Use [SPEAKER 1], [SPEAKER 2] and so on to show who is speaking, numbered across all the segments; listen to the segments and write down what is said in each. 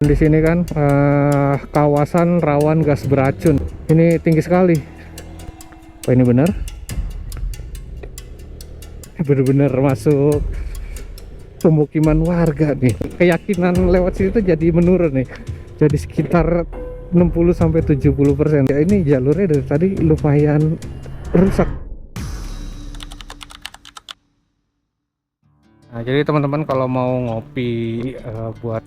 [SPEAKER 1] Di sini kan kawasan rawan gas beracun. Ini tinggi sekali. Apa ini benar? Benar-benar masuk pemukiman warga nih. Keyakinan lewat sini tuh jadi menurun nih. Jadi sekitar 60-70%. Ya ini jalurnya dari tadi lumayan rusak. Nah, jadi teman-teman kalau mau ngopi buat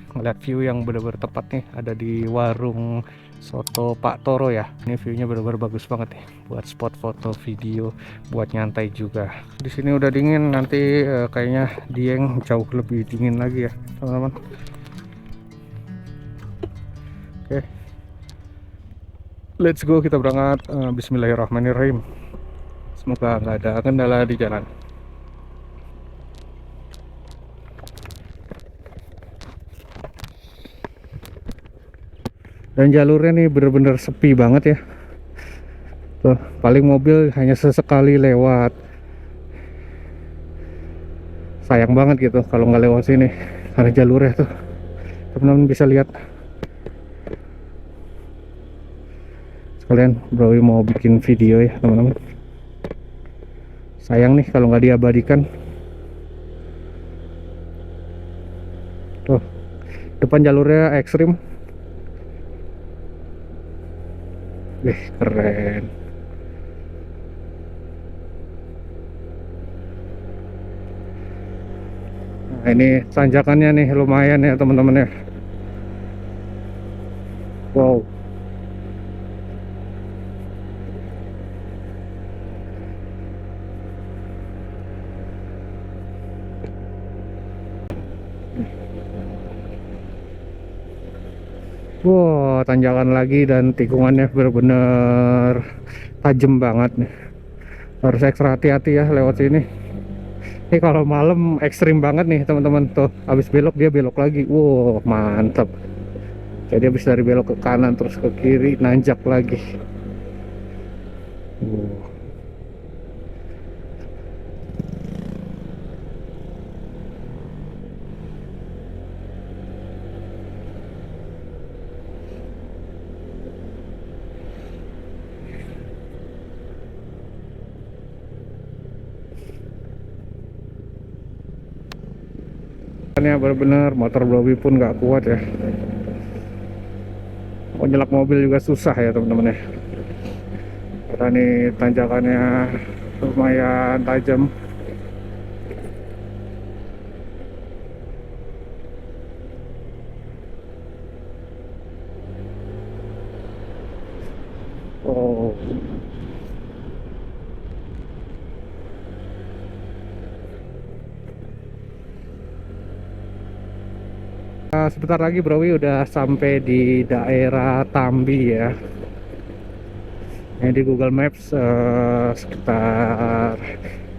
[SPEAKER 1] ngeliat view yang benar-benar tepat nih, ada di warung soto Pak Toro ya. Ini viewnya benar-benar bagus banget nih buat spot foto video, buat nyantai juga. Di sini udah dingin, nanti kayaknya Dieng jauh lebih dingin lagi ya teman-teman. Oke, let's go, kita berangkat. Bismillahirrahmanirrahim. Semoga nggak ada kendala di jalan. Dan jalurnya nih bener-bener sepi banget ya. Tuh, paling mobil hanya sesekali lewat. Sayang banget gitu kalau nggak lewat sini, karena jalurnya tuh teman-teman bisa lihat. Sekalian Browi mau bikin video ya teman-teman. Sayang nih kalau nggak diabadikan. Tuh, depan jalurnya ekstrim. Keren. Nah, ini tanjakannya nih lumayan ya teman-teman ya. Wow. Wow, tanjakan lagi dan tikungannya benar-benar tajam banget nih. Harus ekstra hati-hati ya lewat sini. Ini kalau malam ekstrim banget nih teman-teman. Tuh, habis belok dia belok lagi. Wow, mantap. Jadi habis dari belok ke kanan terus ke kiri nanjak lagi. Wow. Ini benar-benar motor Blowi pun nggak kuat ya. Mau nyelak mobil juga susah ya teman-teman ya. Karena ini tanjakannya lumayan tajam. Oh. Sebentar lagi Browi udah sampai di daerah Tambi ya. Ini di Google Maps sekitar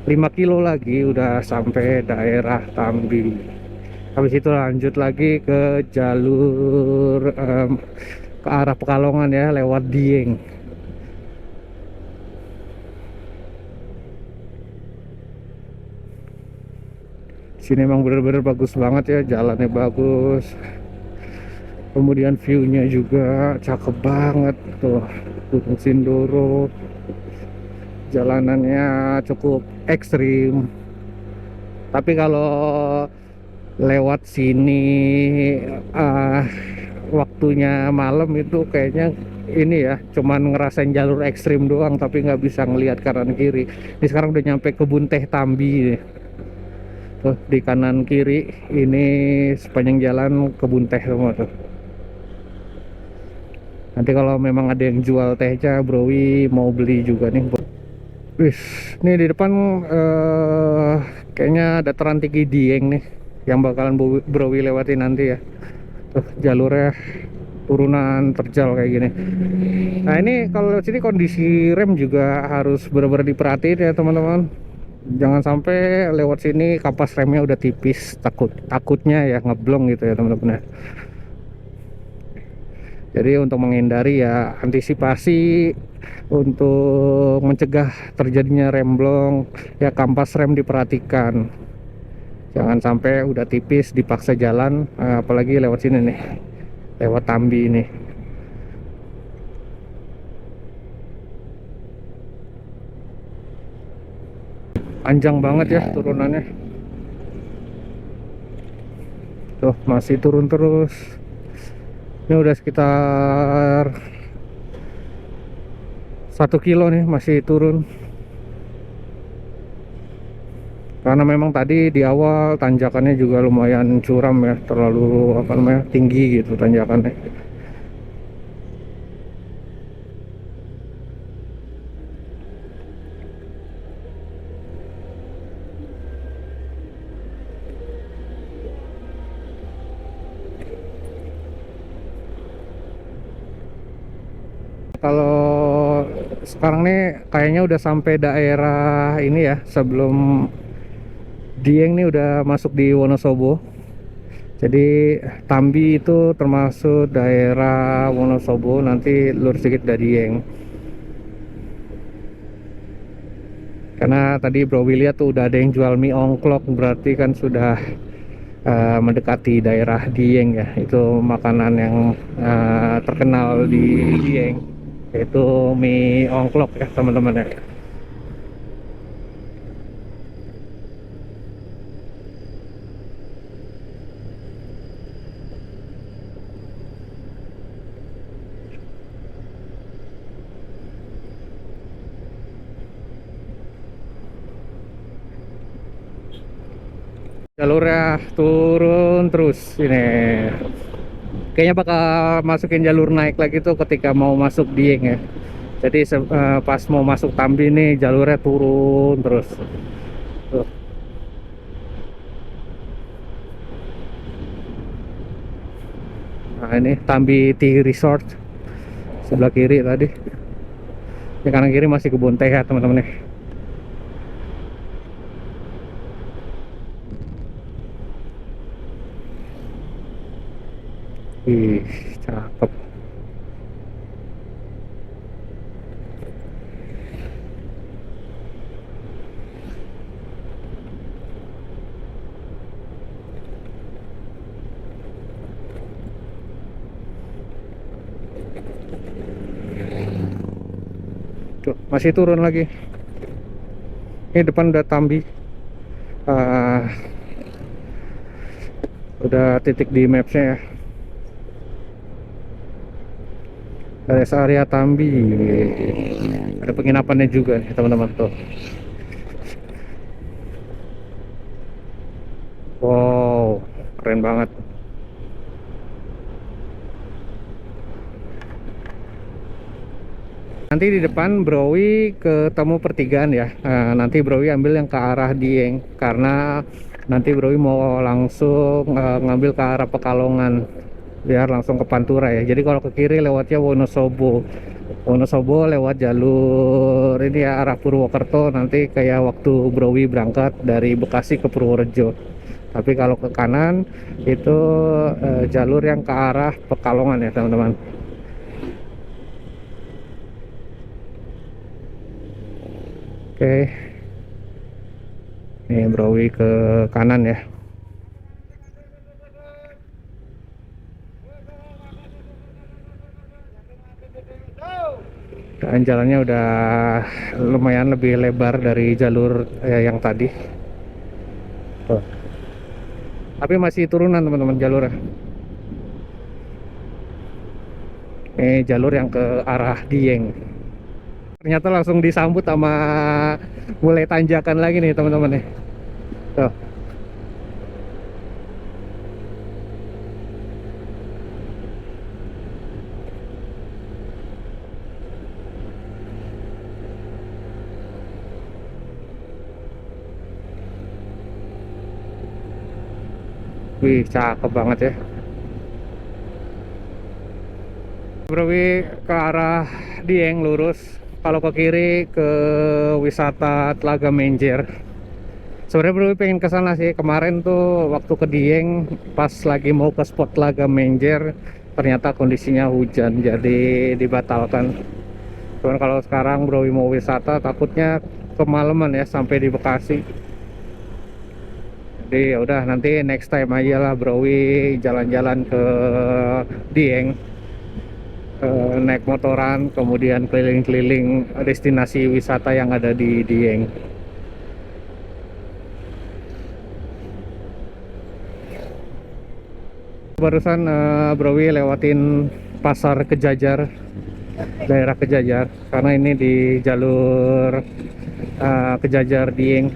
[SPEAKER 1] 5 kilo lagi udah sampai daerah Tambi. Habis itu lanjut lagi ke jalur ke arah Pekalongan ya, lewat Dieng. Sini emang bener-bener bagus banget ya, jalannya bagus, kemudian viewnya juga cakep banget tuh. Gunung Sindoro, jalanannya cukup ekstrim, tapi kalau lewat sini waktunya malam itu kayaknya ini ya, cuman ngerasain jalur ekstrim doang, tapi nggak bisa ngelihat kanan kiri. Ini sekarang udah nyampe kebun teh Tambi nih. Tuh di kanan kiri ini sepanjang jalan kebun teh semua tuh. Nanti kalau memang ada yang jual tehnya, Browi mau beli juga nih. Wih, nih di depan kayaknya dataran tinggi Dieng nih yang bakalan Browi lewati nanti ya. Tuh jalurnya turunan terjal kayak gini. Nah ini kalau lewat sini kondisi rem juga harus benar-benar diperhatiin ya teman-teman. Jangan sampai lewat sini kapas remnya udah tipis, takutnya ya ngeblong gitu ya teman-teman ya. Jadi untuk menghindari ya, antisipasi untuk mencegah terjadinya remblong ya, kampas rem diperhatikan. Jangan sampai udah tipis dipaksa jalan, apalagi lewat sini nih. lewat Tambi ini. Panjang banget ya turunannya. Tuh masih turun terus. Ini udah sekitar 1 kilo nih masih turun. Karena memang tadi di awal tanjakannya juga lumayan curam ya, terlalu apa namanya tinggi gitu tanjakannya. Kalau sekarang nih kayaknya udah sampai daerah ini ya, sebelum Dieng nih udah masuk di Wonosobo. Jadi Tambi itu termasuk daerah Wonosobo, nanti lurus sedikit dari Dieng. Karena tadi Bro Willy lihat tuh udah ada yang jual mie ongklok, berarti kan sudah mendekati daerah Dieng ya. Itu makanan yang terkenal di Dieng, yaitu mie ongklok ya teman-teman ya. Jalurnya turun terus ini. Kayaknya bakal masukin jalur naik lagi tuh ketika mau masuk Dieng ya. Jadi pas mau masuk Tambi nih jalurnya turun terus. Tuh. Nah ini Tambi Tea Resort sebelah kiri tadi. Di kanan kiri masih kebun teh ya teman-teman nih. Ih, cakep. Tuh, masih turun lagi. Ini depan udah Tambi. Ah, udah titik di mapsnya ya. Rest area Tambi. Ada penginapannya juga nih teman-teman tuh. Wow, keren banget. Nanti di depan Browi ketemu pertigaan ya. Nah, nanti Browi ambil yang ke arah Dieng karena nanti Browi mau langsung ngambil ke arah Pekalongan biar langsung ke Pantura ya. Jadi kalau ke kiri lewatnya Wonosobo. Wonosobo lewat jalur ini ya arah Purwokerto, nanti kayak waktu Browi berangkat dari Bekasi ke Purworejo. Tapi kalau ke kanan itu jalur yang ke arah Pekalongan ya teman-teman. Oke, nih Browi ke kanan ya. Dan jalannya udah lumayan lebih lebar dari jalur yang tadi. Tuh. Tapi masih turunan teman-teman jalurnya. Ini jalur yang ke arah Dieng. Ternyata langsung disambut sama mulai tanjakan lagi nih teman-teman nih. Tuh. Wih, cakep banget ya. Browi ke arah Dieng lurus. Kalau ke kiri ke wisata Telaga Menjer. Sebenarnya Browi pengen ke sana sih. Kemarin tuh waktu ke Dieng pas lagi mau ke spot Telaga Menjer, ternyata kondisinya hujan jadi dibatalkan. Cuman kalau sekarang Browi mau wisata takutnya kemalaman ya sampai di Bekasi. Jadi ya udah nanti next time aja lah Browi jalan-jalan ke Dieng, naik motoran kemudian keliling-keliling destinasi wisata yang ada di Dieng. Barusan Browi lewatin pasar Kejajar, daerah Kejajar, karena ini di jalur Kejajar Dieng.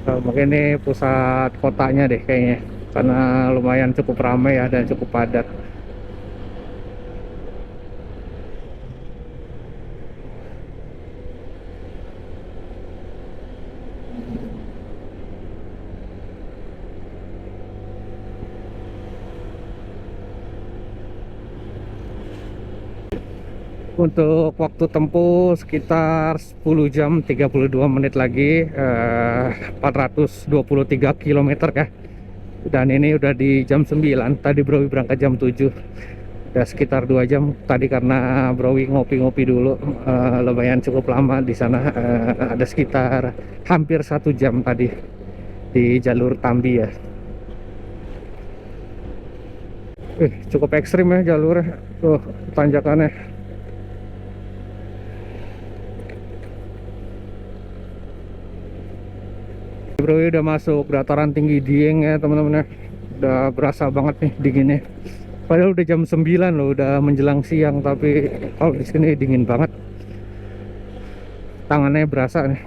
[SPEAKER 1] Mungkin ini pusat kotanya deh kayaknya, karena lumayan cukup ramai ya dan cukup padat. Untuk waktu tempuh sekitar 10 jam 32 menit lagi, 423 km ya. Dan ini udah di jam 9, tadi Browi berangkat jam 7. Udah sekitar 2 jam tadi karena Browi ngopi-ngopi dulu, lumayan cukup lama di sana, ada sekitar hampir 1 jam tadi di jalur Tambi ya. Cukup ekstrim ya jalurnya, tuh tanjakannya. Bro, udah masuk dataran tinggi Dieng ya teman-teman ya. Udah berasa banget nih dinginnya. Padahal udah jam 9 loh, udah menjelang siang, tapi kalau di sini dingin banget. Tangannya berasa nih.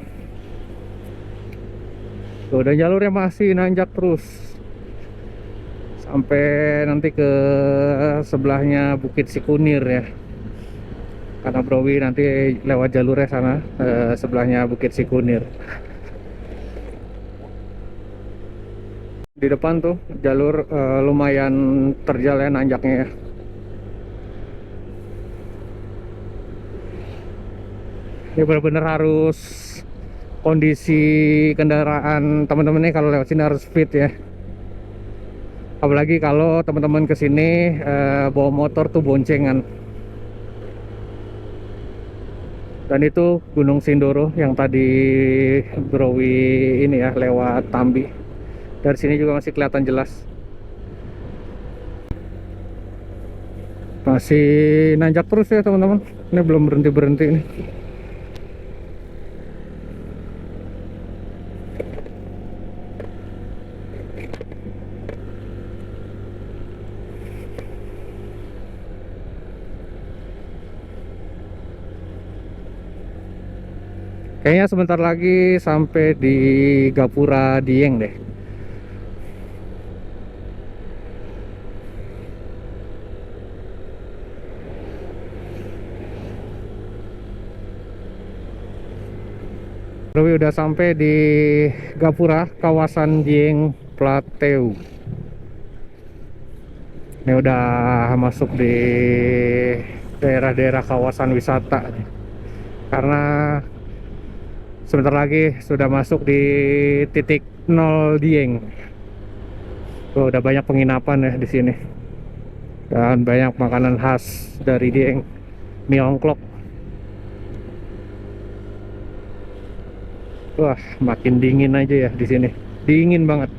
[SPEAKER 1] Tuh, udah jalurnya masih nanjak terus sampai nanti ke sebelahnya Bukit Sikunir ya. Karena Browi nanti lewat jalurnya sana, sebelahnya Bukit Sikunir. Di depan tuh jalur lumayan terjal ya nanjaknya ya. Ini benar-benar harus kondisi kendaraan teman-teman nih kalau lewat sini harus fit ya. Apalagi kalau teman-teman kesini bawa motor tuh boncengan. Dan itu Gunung Sindoro yang tadi Browi ini ya lewat Tambi. Dari sini juga masih kelihatan jelas. Masih nanjak terus ya teman-teman. Ini belum berhenti-berhenti nih. Kayaknya sebentar lagi sampai di Gapura Dieng deh. Browi udah sampai di Gapura, kawasan Dieng Plateau. Ini udah masuk di daerah-daerah kawasan wisata. Karena sebentar lagi sudah masuk di titik 0 Dieng. Tuh, udah banyak penginapan ya di sini. Dan banyak makanan khas dari Dieng, mie ongklok. Wah, makin dingin aja ya di sini. Dingin banget.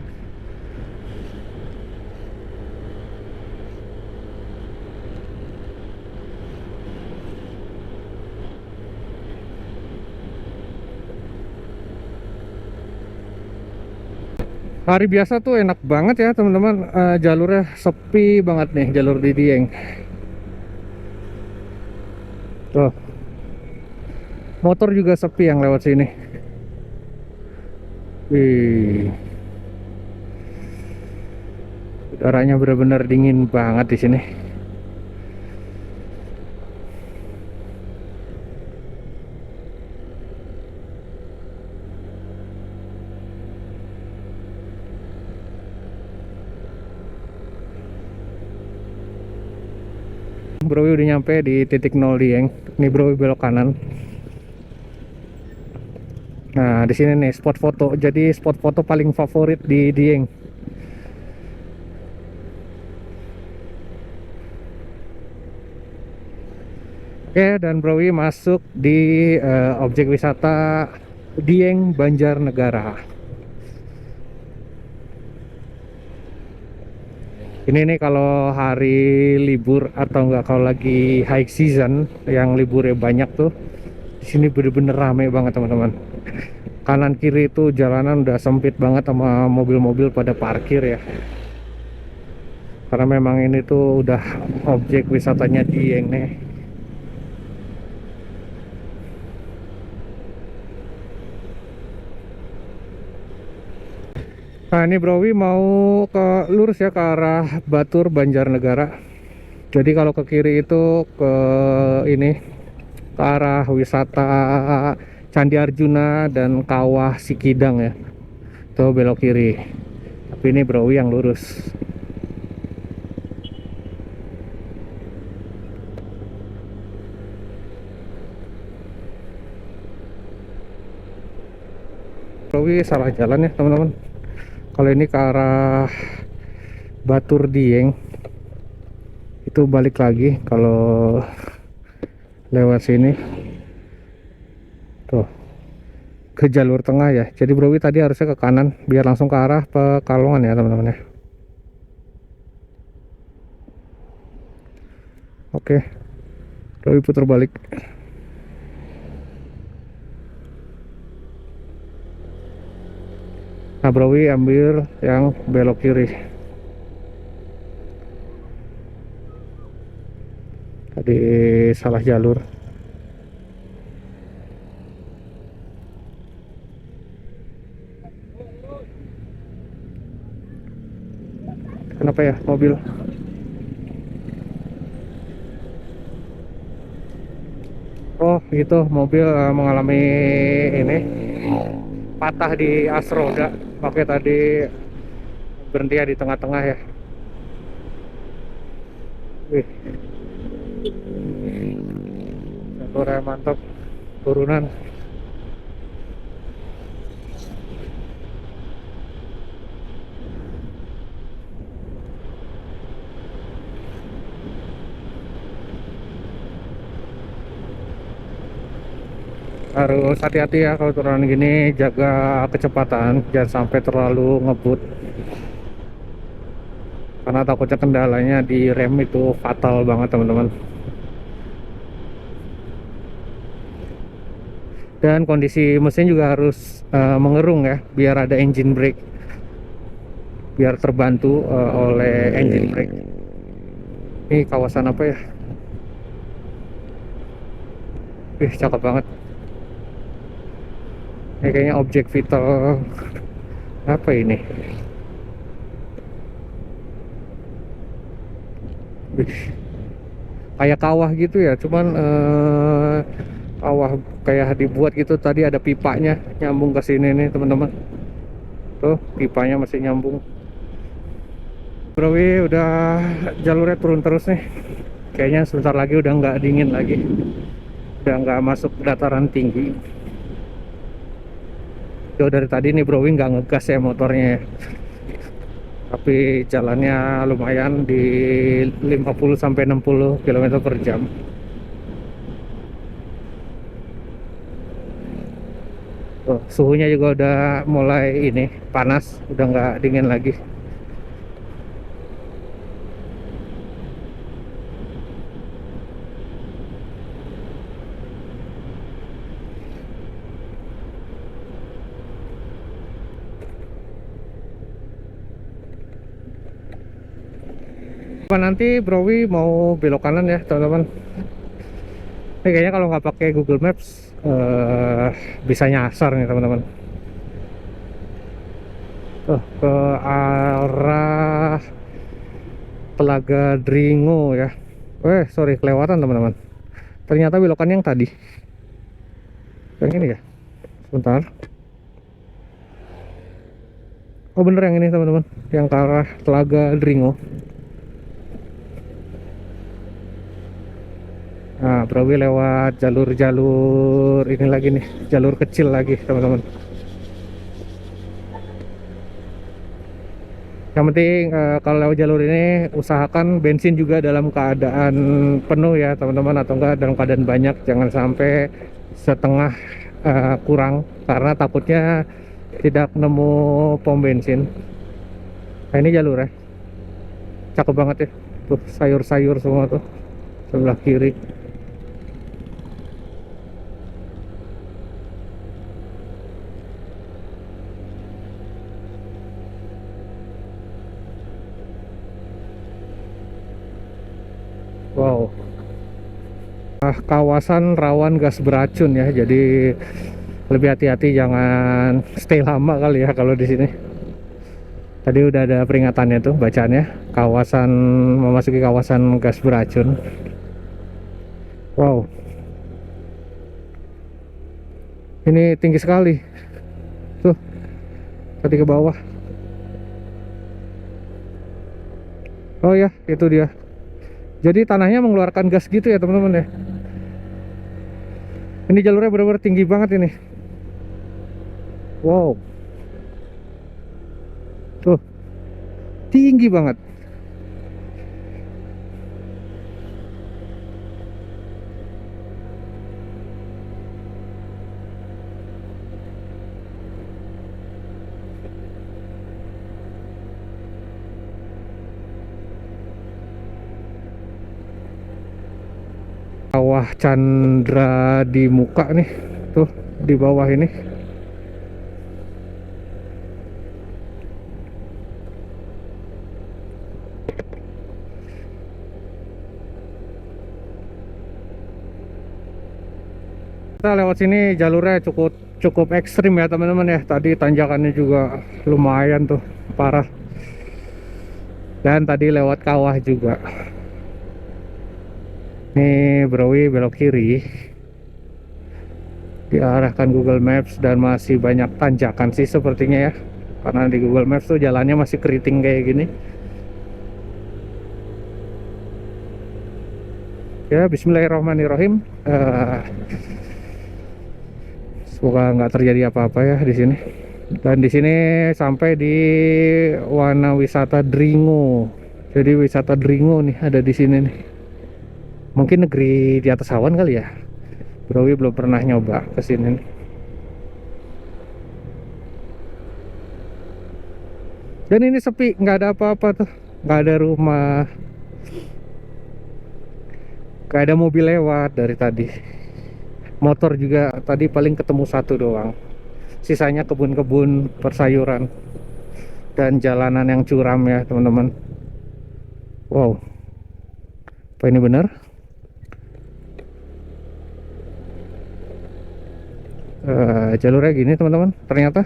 [SPEAKER 1] Hari biasa tuh enak banget ya teman-teman, jalurnya sepi banget nih jalur di Dieng. Tuh, motor juga sepi yang lewat sini. Wih, udaranya benar-benar dingin banget di sini. Bro udah nyampe di titik 0 Dieng. Nih Bro belok kanan. Nah, di sini nih spot foto. Jadi spot foto paling favorit di Dieng. Oke, dan Browi masuk di objek wisata Dieng Banjarnegara. Ini nih kalau hari libur atau enggak kalau lagi high season yang liburnya banyak tuh, di sini bener-bener rame banget teman-teman. Kanan kiri itu jalanan udah sempit banget sama mobil-mobil pada parkir ya. Karena memang ini tuh udah objek wisatanya Dieng nih. Nah ini Browi mau ke lurus ya ke arah Batur Banjarnegara. Jadi kalau ke kiri itu ke ini ke arah wisata Candi Arjuna dan Kawah Sikidang ya. Tuh belok kiri. Tapi ini Browi yang lurus. Browi salah jalan ya teman-teman. Kalau ini ke arah Batur Dieng itu balik lagi kalau lewat sini tuh ke jalur tengah ya. Jadi Browi tadi harusnya ke kanan biar langsung ke arah Pekalongan ya teman-teman ya. Oke, Browi putar balik. Nah Browi ambil yang belok kiri. Tadi salah jalur. Kenapa ya mobil? Oh gitu, mobil mengalami ini patah di as roda. Makanya tadi berhenti ya di tengah-tengah ya. Wih, jalurnya mantap. Turunan. Harus hati-hati ya kalau turunan gini, jaga kecepatan, jangan sampai terlalu ngebut. Karena takutnya kendalanya di rem itu fatal banget teman-teman. Dan kondisi mesin juga harus mengerung ya, biar ada engine brake, biar terbantu oleh engine brake. Ini kawasan apa ya? Cakep banget. Ini kayaknya objek vital apa ini? Kayak kawah gitu ya, cuman kawah kayak dibuat gitu. Tadi ada pipanya nyambung ke sini nih teman-teman. Tuh pipanya masih nyambung. Browi udah jalurnya turun terus nih. Kayaknya sebentar lagi udah nggak dingin lagi, udah nggak masuk dataran tinggi. Jauh dari tadi nih Browi nggak ngegas ya motornya ya. Tapi jalannya lumayan di 50 sampai 60 km per jam. Tuh, suhunya juga udah mulai ini panas, udah nggak dingin lagi. Nanti Browi mau belok kanan ya teman-teman. Ini kayaknya kalau nggak pakai Google Maps bisa nyasar nih teman-teman. Tuh ke arah Telaga Dringo ya. Sorry kelewatan teman-teman. Ternyata belokan yang tadi. Yang ini ya. Sebentar. Oh bener yang ini teman-teman. Yang ke arah Telaga Dringo. Nah, Browi lewat jalur-jalur ini lagi nih, jalur kecil lagi teman-teman. Yang penting kalau lewat jalur ini usahakan bensin juga dalam keadaan penuh ya teman-teman, atau enggak dalam keadaan banyak, jangan sampai setengah kurang, karena takutnya tidak nemu pom bensin. Nah ini jalur ya. cakep banget ya. Tuh sayur-sayur semua tuh sebelah kiri. Wow, kawasan rawan gas beracun ya, jadi lebih hati-hati, jangan stay lama kali ya kalau di sini. Tadi udah ada peringatannya tuh bacaannya, kawasan, memasuki kawasan gas beracun. Wow, ini tinggi sekali tuh, tadi ke bawah. Oh ya, itu dia. Jadi tanahnya mengeluarkan gas gitu ya teman-teman ya. Ini jalurnya benar-benar tinggi banget ini. Wow, tuh tinggi banget. Kawah Chandra di muka nih, tuh di bawah ini. Kita lewat sini jalurnya cukup cukup ekstrim ya teman-teman ya. Tadi tanjakannya juga lumayan tuh, parah. Dan tadi lewat kawah juga. Nih Browi belok kiri, diarahkan Google Maps, dan masih banyak tanjakan sih sepertinya ya. Karena di Google Maps tuh jalannya masih keriting kayak gini. Ya, Bismillahirrahmanirrahim. Semoga nggak terjadi apa-apa ya di sini. Dan di sini sampai di Wana Wisata Dringo. Jadi wisata Dringo nih ada di sini nih. Mungkin negeri di atas awan kali ya. Browi belum pernah nyoba ke sini nih. Dan ini sepi, nggak ada apa-apa tuh, nggak ada rumah, nggak ada mobil lewat dari tadi. Motor juga tadi paling ketemu satu doang. Sisanya kebun-kebun persayuran dan jalanan yang curam ya teman-teman. Wow, apa ini benar? Jalurnya gini teman-teman, ternyata.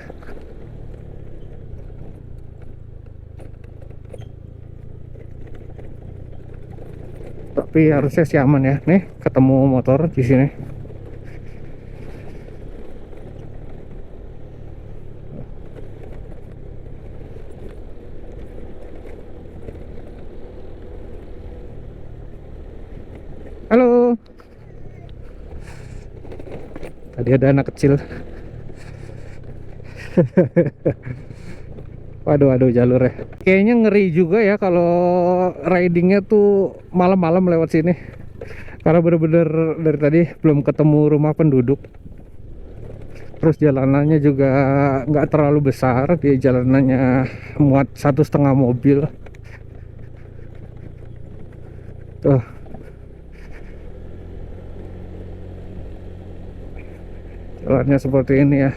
[SPEAKER 1] Tapi harusnya sih aman ya. Nih ketemu motor di sini. Halo. Tadi ada anak kecil. Waduh, jalurnya kayaknya ngeri juga ya kalau ridingnya tuh malam-malam lewat sini. Karena bener-bener dari tadi belum ketemu rumah penduduk. Terus jalanannya juga nggak terlalu besar, dia jalanannya muat 1,5 mobil. Tuh, jalannya seperti ini ya.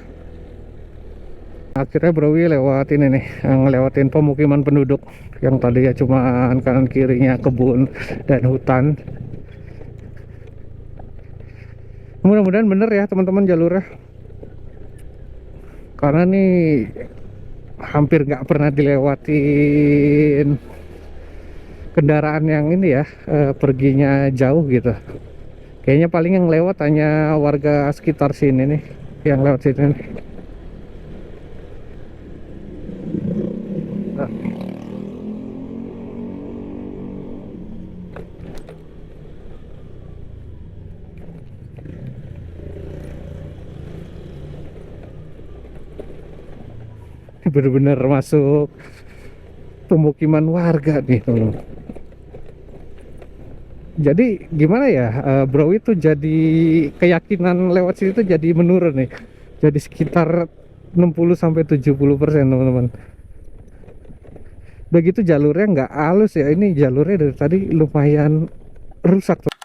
[SPEAKER 1] Akhirnya Browi lewat ini nih, ngelewatin pemukiman penduduk yang tadi ya cuma kanan kirinya kebun dan hutan. Mudah-mudahan bener ya teman-teman jalurnya, karena nih hampir nggak pernah dilewatin kendaraan yang ini ya, perginya jauh gitu. Kayaknya paling yang lewat hanya warga sekitar sini nih, yang lewat sini nih. Bener-bener masuk pemukiman warga nih teman. Jadi gimana ya, bro, itu jadi keyakinan lewat sini tuh jadi menurun nih. Jadi sekitar 60-70% teman-teman. begitu jalurnya nggak halus ya, ini jalurnya dari tadi lumayan rusak tuh.